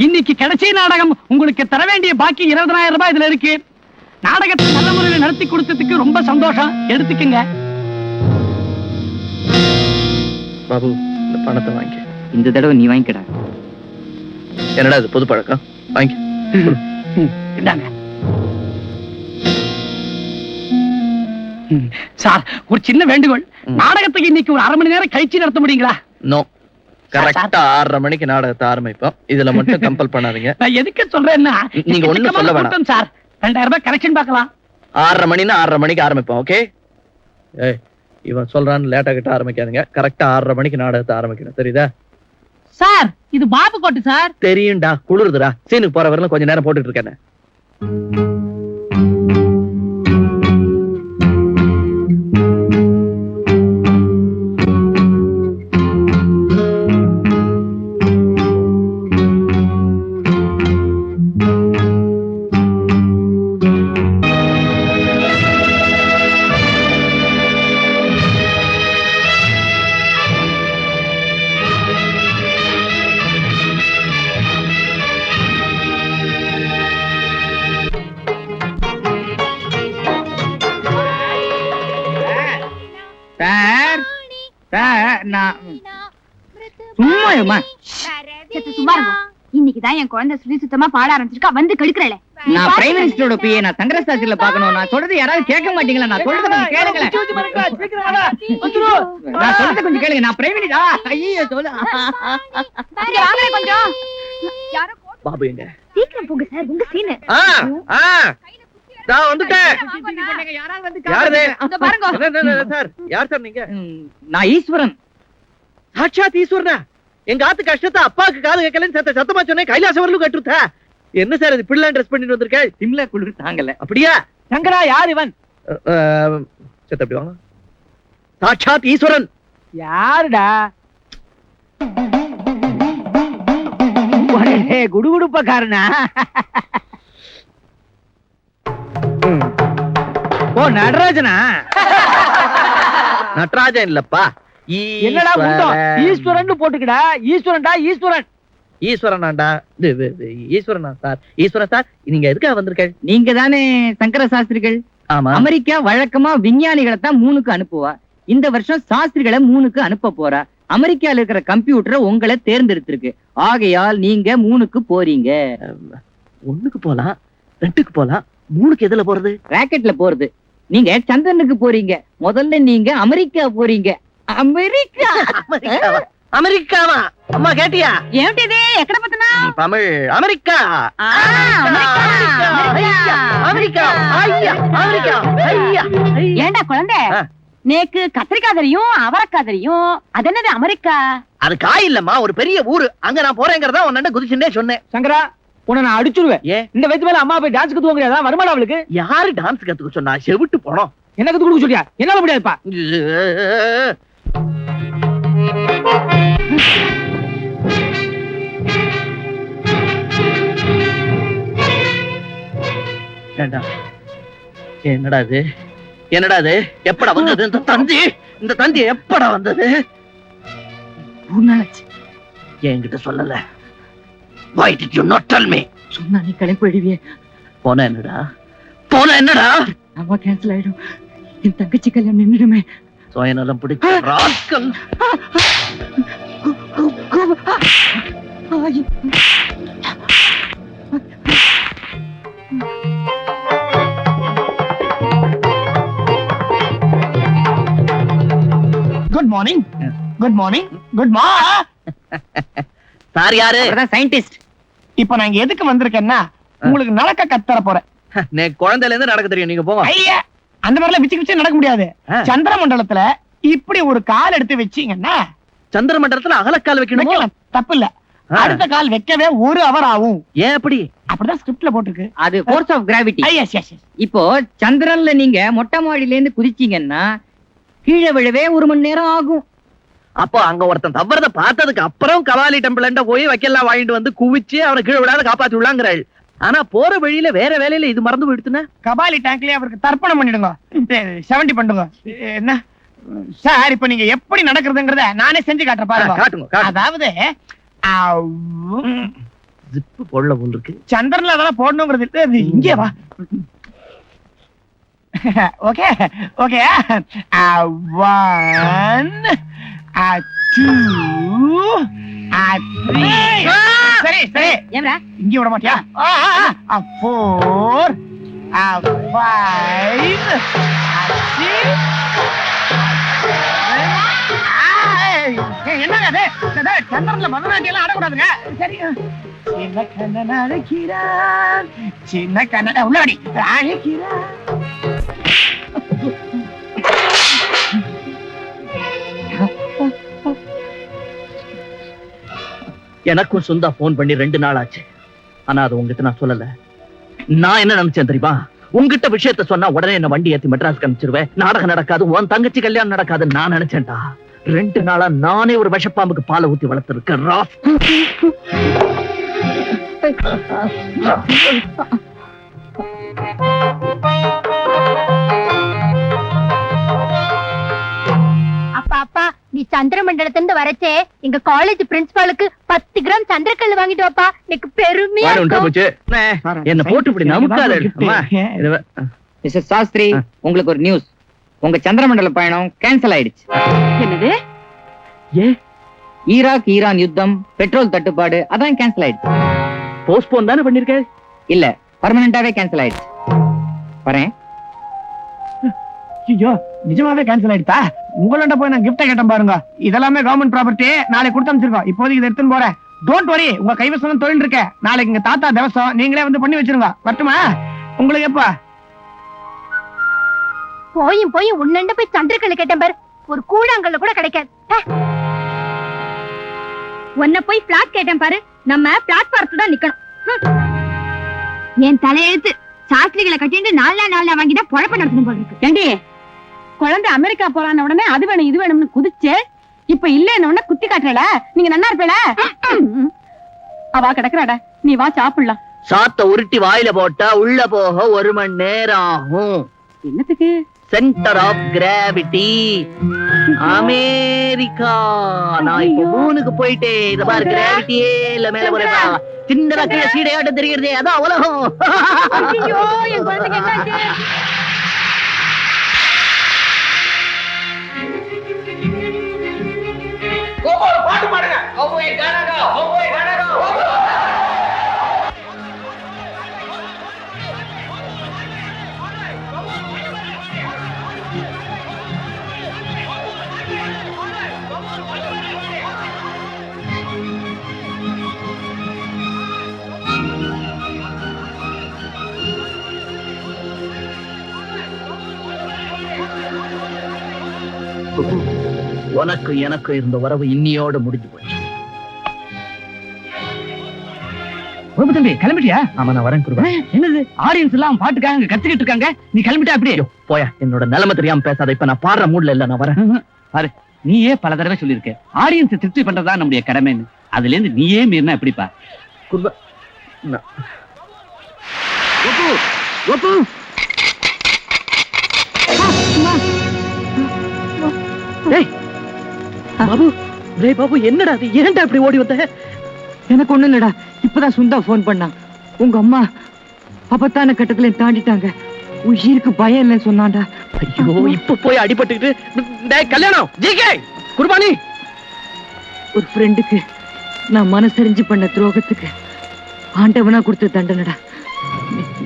இன்னைக்கு கடைசி நாடகம். உங்களுக்கு தர வேண்டிய பாக்கி 20,000 ரூபாய் இதுல இருக்கு. நாடகத்தை நல்ல முறையில் நடத்தி கொடுத்ததுக்கு ரொம்ப சந்தோஷம். எடுத்துக்கங்க. பாபு, இந்த பணத்தை வாங்கி. இந்த தடவை நீ வாங்கிக்கடா. என்னடா இது புது பழக்கம்? வாங்கி. இந்தாங்க. சார், ஒரு சின்ன வேண்டுகோள். நாடகத்துக்கு இன்னைக்கு ஒரு 1/2 மணி நேரம் கழிச்சு நடத்த முடியுங்களா? நோ, கரெக்டா 6:30 மணிக்கு நாடகத்தை ஆரம்பிப்போம். இதுல மட்டும் கம்பல் பண்ணாதீங்க. நான் எதுக்கு சொல்றேன்னா, நீங்க ஒண்ணும் சொல்ல வேணாம் சார். 2000 ரூபாய் கரெக்ஷன் பார்க்கலாம். 6:30 மணின்னா 6:30 மணிக்கு ஆரம்பிப்போம். ஓகே? ஏய், இவன் சொல்றான்னு லேட்டா கிட்ட ஆரம்பிக்காதீங்க. கரெக்டா 6:30 மணிக்கு நாடகத்தை ஆரம்பிக்கணும். தெரியுதா சார்? இது பாபு கோட்டு சார். தெரியும்டா, குளிருதுடா. சீனுக்கு போற வரலாம் கொஞ்ச நேரம் போட்டுட்டு இருக்கேன். இன்னைக்குதான் என் குழந்தை சுத்தி சுத்தமா பாட ஆரம்பிச்சிருக்கா. வந்து கெடுக்கிறேன். நான் பிரைம் மினிஸ்டரோட பிஏ. நான் சங்கரசாஸ்திரியில பாக்கணும். நான் சொல்றது யாராவது கேட்க மாட்டீங்களா? நான் சொல்றது கொஞ்சம் கேளுங்களேன். நான் சொல்றது கொஞ்சம் கேளுங்க. நான் பிரைம் மினிஸ்டர். ஐயோ சொல்லு. கொஞ்சம் பாபு எங்க? சீக்கிரம் போங்க சார். உங்க சீனு. நான் வந்துட்டேன். யாரு பாருங்க சார்? யார் சார் நீங்க? நான் ஈஸ்வரன். சாட்சாத் ஈஸ்வரனா? எங்க ஆத்து கஷ்டத்தை அப்பாவுக்கு காது கேட்கலன்னு சத்தமா சொன்னேன். கைலாசவர்களும் கட்டுருத்தா. என்ன சார் இது பிள்ளை ட்ரெஸ் பண்ணிட்டு வந்திருக்க? சிம்லா குளிர் தாங்கல. அப்படியா? சங்கரா, யார் இவன்? சத்த அப்படி வாங்க. சாட்சாத் ஈஸ்வரன். யாருடா? குடுகுடுப்பக்காரனா? ஓ, நடராஜனா? நடராஜன் இல்லப்பா, என்னடா குண்டம்? ஈஸ்வரன் போட்டுக்கடா. ஈஸ்வரன்டா, ஈஸ்வரன். ஈஸ்வரனாண்டா. ஈஸ்வரனா சார்? ஈஸ்வரன் சார், நீங்க எதுக்காக வந்திருக்க? நீங்க தானே சங்கர சாஸ்திரிகள்? ஆமா. அமெரிக்கா வழக்கமா விஞ்ஞானிகளை தான் 3க்கு அனுப்புவா. இந்த வருஷம் சாஸ்திரிகளை 3க்கு அனுப்ப போறா. அமெரிக்கால இருக்கிற கம்ப்யூட்டர் உங்களை தேர்ந்தெடுத்திருக்கு. ஆகையால் நீங்க 3க்கு போறீங்க. 1க்கு போலாம், 2க்கு போலாம், 3க்கு எதுல போறது? ராக்கெட்ல போறது. நீங்க சந்திரனுக்கு போறீங்க. முதல்ல நீங்க அமெரிக்கா போறீங்க. அமெரிக்கா? அமெரிக்காவா? அம்மா கேட்டியா? ఏమిటిది ఎక్కడ పోతున్నా? தமிழ். அமெரிக்கா. அமெரிக்கா. ஏண்டா குழந்தை, நேக்கு கத்திரிக்காய் தெரியும், அவரைக்காய் தெரியும். அது என்னது அமெரிக்கா? அது காய் இல்லம்மா, ஒரு பெரிய ஊரு. அங்க நான் போறேங்கிறதா உன்ன குதிச்சுட்டே சொன்னேன். சங்கரா, உன்னை நான் அடிச்சுடுவேன். இந்த வயசு மேல அம்மா போய் டான்ஸ் கத்துவாங்க. வருமானம் அவளுக்கு? யாரு டான்ஸ் கத்துக்க சொன்னா? செவிட்டு போனோம். என்ன கத்து கொடுக்க சொல்லியா? என்னால முடியாதுப்பா. என்னடா இது? என்னடா இது? எப்படா வந்தது இந்த தந்தி? இந்த தந்தி எப்படா வந்தது? என்கிட்ட சொல்லல. Why did you not tell me? சொன்னா நீ கிளம்பிடுவியே. போன என்னடா? போன என்னடா? அம்மா கேன்சல் ஆயிடும். என் தங்கச்சி கல்யாணம் நின்றுடுமே. சுயநலம் பிடிச்ச rascal. Good morning. Good morning. Good morning. Sir யாரு? அதான் சயின்டிஸ்ட். இப்ப நான் இங்க எதுக்கு வந்திருக்கேன்னா, உங்களுக்கு நடக்க கத்தர போறேன். குழந்தையில இருந்து நடக்க தெரியும். நீங்க போங்க. ஐயா, அந்த மாதிரிலாம் விச்சு விச்சு நடக்க முடியாது. சந்திர மண்டலத்துல இப்படி ஒரு கால் எடுத்து வச்சீங்கன்னா, சந்திர மண்டலத்துல அகலக்கால் வைக்கணும். தப்பு இல்ல. அடுத்த கால் வைக்கவே 1 hour ஆகும். ஏன் அப்படி? அப்படிதான் ஸ்கிரிப்ட்ல போட்டுருக்கு. அது ஃபோர்ஸ் ஆஃப் கிராவிட்டி. எஸ். இப்போ சந்திரன்ல நீங்க மொட்டை மாடியில இருந்து குதிச்சீங்கன்னா கீழே விழவே 1 மணி நேரம் ஆகும். அப்போ அங்க ஒருத்தன் தவறத பார்த்ததுக்கு அப்புறம் கபாலி டெம்பிள்ல போய் வைக்கலாம் வாங்கிட்டு வந்து குவிச்சு அவனை கீழே விடாத காப்பாத்தி விடலாங்கிறாள். ஆனா போற வழியில வேற வேலையில இது மறந்து போயிடுச்சுன்னா, கபாலி டேங்க்லயே அவருக்கு தர்ப்பணம் பண்ணிடுங்க. 70 பண்ணுங்க. என்ன சார், இப்ப நீங்க எப்படி நடக்கிறதுங்கறத நானே செஞ்சு காட்டுறேன் பாருங்க. காட்டுங்க. அதாவது ஜிப்பு போடல போல் இருக்கு. சந்திரன்ல அதெல்லாம் போடணுங்கிறது இல்ல, அது இங்கே வா. Okay okay. 1 2 3. சரி சரி, ஏம்ரா இங்க விட மாட்டியா? 4 5 என்னங்க சந்திரன்ல பரதநாட்டியம் எல்லாம் ஆடக்கூடாதுங்க. சரி. சின்ன கண்ணன் அழைக்கிறான், சின்ன கண்ணன் உள்ளாடி அழைக்கிறான். எனக்கும் சுந்தா போன் பண்ணி 2 நாள் ஆச்சு. ஆனா அது உங்ககிட்ட நான் சொல்லல. நான் என்ன நினைச்சேன் தெரியுமா? உங்ககிட்ட விஷயத்த சொன்னா உடனே என்ன வண்டி ஏத்தி மெட்ராஸ்க்கு அனுப்பிச்சிருவேன், நாடகம் நடக்காது, உன் தங்கச்சி கல்யாணம் நடக்காதுன்னு நான் நினைச்சேன்டா. 2 நாளா நானே ஒரு விஷப்பாம்புக்கு பாலை ஊத்தி வளர்த்திருக்கேன். அப்பா அப்பா, நீ சந்திர மண்டலத்துல இருந்து வரச்சே எங்க காலேஜ் பிரின்சிபாலுக்கு 10 கிராம் சந்திரக்கல் வாங்கிட்டு வாப்பா, எனக்கு பெருமையா இருக்கும். என்ன போட்டு இப்படி நமக்காத. மிஸ்டர் சாஸ்திரி, உங்களுக்கு ஒரு நியூஸ். உங்க சந்திரமண்டல பயணம் கேன்சல் ஆயிடுச்சு. என்னது? ஈராக் ஈரான் யுத்தம், பெட்ரோல் தட்டுப்பாடு, அதான் கேன்சல் ஆயிடுச்சு. போஸ்ட்போன் தானே பண்ணிருக்க? இல்ல, பர்மனண்டாவே கேன்சல் ஆயிடுச்சு. வரேன். ஐயோ, நிஜமாவே கேன்சல் ஆயிடுதா? உங்கள்ட்ட போய் நான் கிஃப்ட் கேட்டேன் பாருங்க. இதெல்லாமே கவர்மெண்ட் ப்ராப்பர்ட்டி, நாளைக்கு கொடுத்து அனுப்பிச்சிருக்கோம். இப்போதைக்கு இதை எடுத்துன்னு போறேன். டோன்ட் வரி, உங்க கைவசம் தொழில் இருக்க. நாளைக்கு எங்க தாத்தா திவசம், நீங்களே வந்து பண்ணி வச்சிருங்க. வரட்டுமா? உங்களுக்கு எப்ப? போயும் போயும் உன்னண்ட போய் சந்திரக்கல் கேட்டேன் பாரு, ஒரு கூழாங்கல்ல கூட கிடைக்காது. உன்ன போய் பிளாட் கேட்டேன் பாரு, நம்ம பிளாட்பாரத்துல தான் நிக்கணும். என் தலையெழுத்து, சாஸ்திரிகளை கட்டிட்டு 4 நாள் வாங்கிட்டா பொழப்ப நடத்தணும் போல இருக்கு. ஏண்டி, குழந்தை அமெரிக்கா போறான உடனே அது வேணும் இது வேணும்னு குதிச்சு, இப்ப இல்லன்னு உடனே குத்தி காட்டுறல, நீங்க நன்னா இருப்பல. அவா கிடக்குறாடா, நீ வா சாப்பிடலாம். சாத்த உருட்டி வாயில போட்டா உள்ள போக 1 மணி நேரம் ஆகும். என்னத்துக்கு? Centre of gravity America. நான் இப்ப மூணுக்கு போயிட்டேன். இத பாரு, கிராவிட்டியே இல்ல, மேல போறா சின்னதா கீழே சீடையாட்டம் தெரிகிறதே, அதான் உலகம். ஐயோ, என் குழந்தைக்கு என்னாச்சு? பாட்டு பாடுங்க. உனக்கு எனக்கு இருந்த உறவு இன்னியோட முடிஞ்சு போச்சு. தம்பி கிளம்பிட்டியா? ஆமா, நான் வரேன். என்னது ஆடியன்ஸ் எல்லாம் பாட்டுக்காக கத்துக்கிட்டு இருக்காங்க, நீ கிளம்பிட்டா அப்படியே? போயா, என்னோட நிலைமை தெரியாம பேசாத. இப்ப நான் பாடுற மூட்ல இல்ல, நான் வரேன். பாரு, நீயே பல தடவை சொல்லிருக்க ஆடியன்ஸ் திருப்தி பண்றதா நம்முடைய கடமைன்னு. அதுல இருந்து நீயே மீறினா எப்படிப்பா? குருவா, ஒப்பு பாபு, பாபு என்னடா அது? ஏன்டா இப்படி ஓடி வந்த? எனக்கு ஒண்ணு இல்லடா, இப்பதான் சுந்தா போன் பண்ணா. உங்க அம்மா அப்பத்தான கட்டத்துல தாண்டிட்டாங்க, உயிருக்கு பயம் இல்லைன்னு சொன்னான்டா. ஐயோ, இப்ப போய் அடிபட்டுக்கிட்டு கல்யாணம் ஜிகே குர்பானி. ஒரு ஃப்ரெண்டுக்கு நான் மனசறிஞ்சு பண்ண துரோகத்துக்கு ஆண்டவனா கொடுத்த தண்டனடா.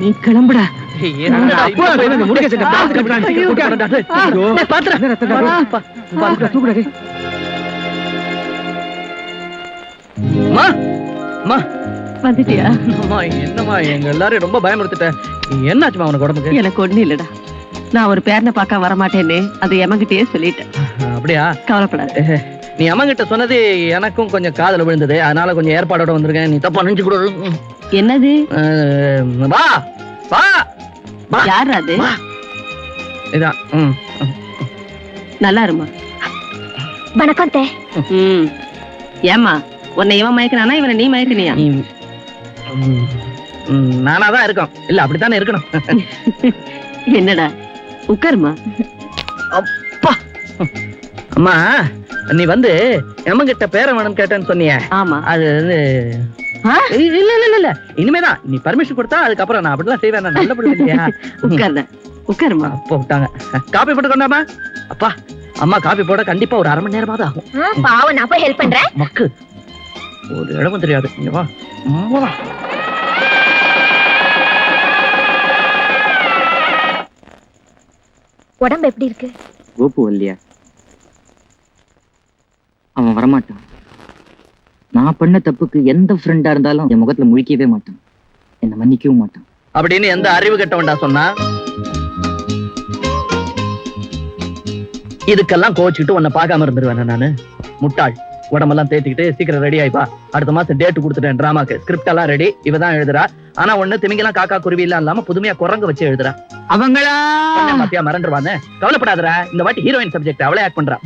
நீ கிளம்புடா. வந்துட்டியா? என்னம்மா, எங்க எல்லாரும் ரொம்ப பயமுறுத்திட்டேன். என்னாச்சுமா உனக்கு உடம்புக்கு? எனக்கு ஒண்ணு இல்லடா, நான் ஒரு பேரனை பார்க்க வரமாட்டேன்னு அது எமங்கிட்டயே சொல்லிட்டேன். அப்படியா? கவலைப்படாத. நீ அம்மங்கிட்ட சொன்னது எனக்கும் கொஞ்சம் காதல விழுந்தது, அதனால கொஞ்சம் ஏற்பாடோட வந்திருக்கேன். நீ தப்பா நினைச்சு கொடு. என்னது? வா வா. யார் அது? இதான். நல்லா இருமா. வணக்கம் தே. ஏமா, உன்னை இவன் மயக்கினானா இவனை நீ மயக்கினியா? நானாதான் இருக்கோம். இல்ல, அப்படித்தானே இருக்கணும். என்னடா, உட்காருமா. அப்பா. அம்மா, நீ வந்து எம்மங்கிட்ட பேரை வேணும்னு கேட்டேன்னு சொன்னியே ஆமா அது வந்து ஆ? இல்ல இனிமேதான் நீ பர்மிஷன் கொடுத்தா அதுக்கப்புறம் நான் அப்படிலாம் செய்வேன். நான் நல்ல பிள்ளை இல்லையா? உட்காருமா அப்போ விட்டாங்க. காபி போட்டு கொண்டாமா? அப்பா அம்மா காபி போட கண்டிப்பா ஒரு 1/2 மணி நேரமாவது ஆகும். பாவம் நான் போய் ஹெல்ப் பண்றேன். மக்கு ஒரு இடமும் தெரியாது. இங்க வா. வா. உடம்பு எப்படி இருக்கு? கோபு இல்லையா? அவன் வரமாட்டான். நான் பண்ண தப்புக்கு எந்த ஃப்ரெண்டா இருந்தாலும் என் முகத்துல முழிக்கவே மாட்டான், என்ன மன்னிக்கவும் மாட்டான். அப்படின்னு எந்த அறிவு கெட்டவன்டா சொன்னா? இதுக்கெல்லாம் கோச்சுக்கிட்டு உன்னை பார்க்காம இருந்துருவேன் நானு. முட்டாள். உடம்பெல்லாம் தேத்திக்கிட்டு சீக்கிரம் ரெடி ஆயிப்பா. அடுத்த மாசம் டேட் கொடுத்துட்டேன் டிராமாக்கு. ஸ்கிரிப்ட் எல்லாம் ரெடி. இவதான் எழுதுறா. ஆனா ஒண்ணு திமிங்கெல்லாம் காக்கா குருவி எல்லாம் இல்லாம புதுமையா குரங்கு வச்சு எழுதுறா. அவங்களா மத்தியா மறந்துருவானே. கவலைப்படாதடா, இந்த வாட்டி ஹீரோயின் சப்ஜெக்ட் அவளே ஆக்ட் பண்றா.